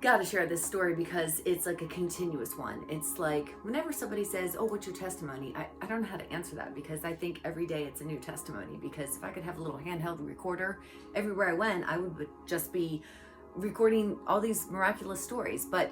gotta share this story because it's like a continuous one. It's like whenever somebody says, oh, what's your testimony? I don't know how to answer that because I think every day it's a new testimony. Because if I could have a little handheld recorder everywhere I went, I would just be recording all these miraculous stories. But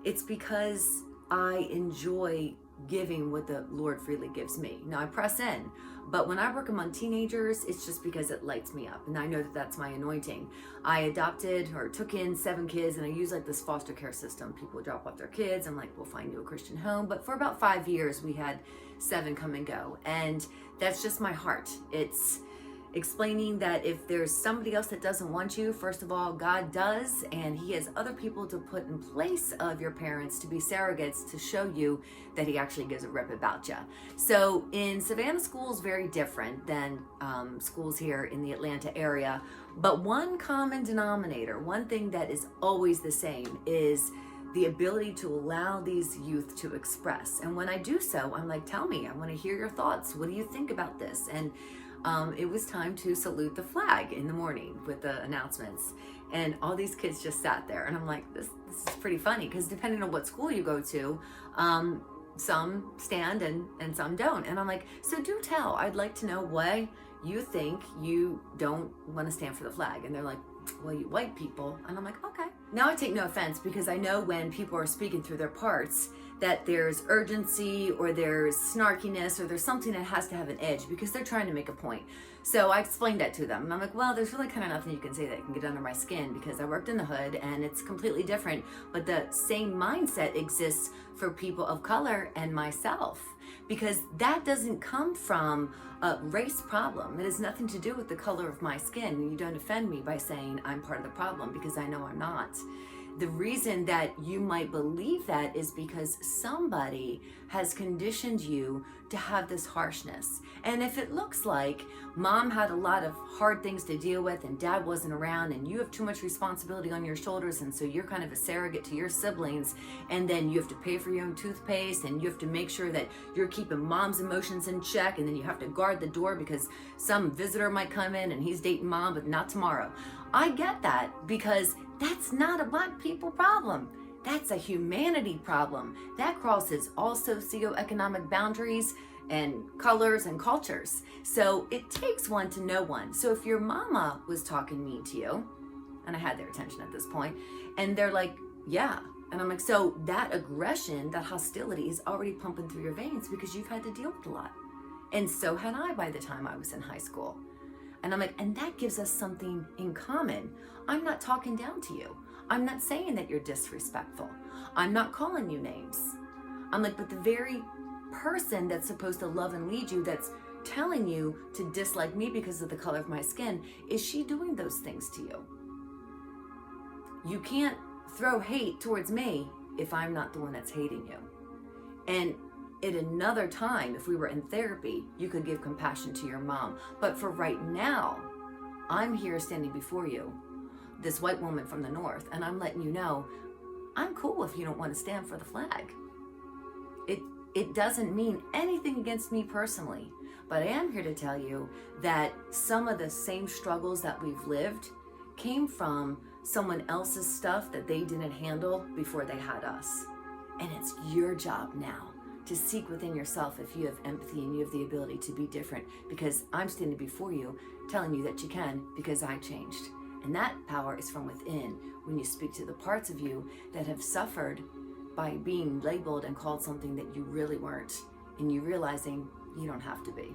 it's because I enjoy giving what the Lord freely gives me. Now I press in, but when I work among teenagers, it's just because it lights me up and I know that that's my anointing. I adopted or took in 7 kids and I use like this foster care system. People drop off their kids. I'm like, we'll find you a Christian home. But for about 5 years, we had 7 come and go. And that's just my heart. It's explaining that if there's somebody else that doesn't want you, first of all, God does, and he has other people to put in place of your parents to be surrogates to show you that he actually gives a rip about you. So in Savannah, schools very different than schools here in the Atlanta area, but one common denominator, one thing that is always the same is the ability to allow these youth to express. And when I do so, I'm like, tell me, I want to hear your thoughts. What do you think about this? And it was time to salute the flag in the morning with the announcements. And all these kids just sat there. And I'm like, this is pretty funny because depending on what school you go to, some stand and some don't. And I'm like, so do tell. I'd like to know why you think you don't want to stand for the flag. And they're like, well, you white people. And I'm like, okay. Now I take no offense because I know when people are speaking through their parts that there's urgency or there's snarkiness or there's something that has to have an edge because they're trying to make a point. So I explained that to them. And I'm like, well, there's really kind of nothing you can say that can get under my skin because I worked in the hood and it's completely different. But the same mindset exists for people of color and myself because that doesn't come from a race problem. It has nothing to do with the color of my skin. You don't offend me by saying I'm part of the problem because I know I'm not. The reason that you might believe that is because somebody has conditioned you to have this harshness. And if it looks like mom had a lot of hard things to deal with and dad wasn't around and you have too much responsibility on your shoulders and so you're kind of a surrogate to your siblings and then you have to pay for your own toothpaste and you have to make sure that you're keeping mom's emotions in check and then you have to guard the door because some visitor might come in and he's dating mom but not tomorrow. I get that because that's not a black people problem. That's a humanity problem. That crosses all socioeconomic boundaries and colors and cultures. So it takes one to know one. So if your mama was talking mean to you, and I had their attention at this point, and they're like, yeah. And I'm like, so that aggression, that hostility is already pumping through your veins because you've had to deal with a lot. And so had I by the time I was in high school. And I'm like, and that gives us something in common. I'm not talking down to you. I'm not saying that you're disrespectful. I'm not calling you names. I'm like, but the very person that's supposed to love and lead you, that's telling you to dislike me because of the color of my skin, is she doing those things to you? You can't throw hate towards me if I'm not the one that's hating you. And at another time, if we were in therapy, you could give compassion to your mom. But for right now, I'm here standing before you, this white woman from the north, and I'm letting you know, I'm cool if you don't want to stand for the flag. It doesn't mean anything against me personally, but I am here to tell you that some of the same struggles that we've lived came from someone else's stuff that they didn't handle before they had us. And it's your job now to seek within yourself if you have empathy and you have the ability to be different, because I'm standing before you telling you that you can because I changed. And that power is from within when you speak to the parts of you that have suffered by being labeled and called something that you really weren't, and you realizing you don't have to be.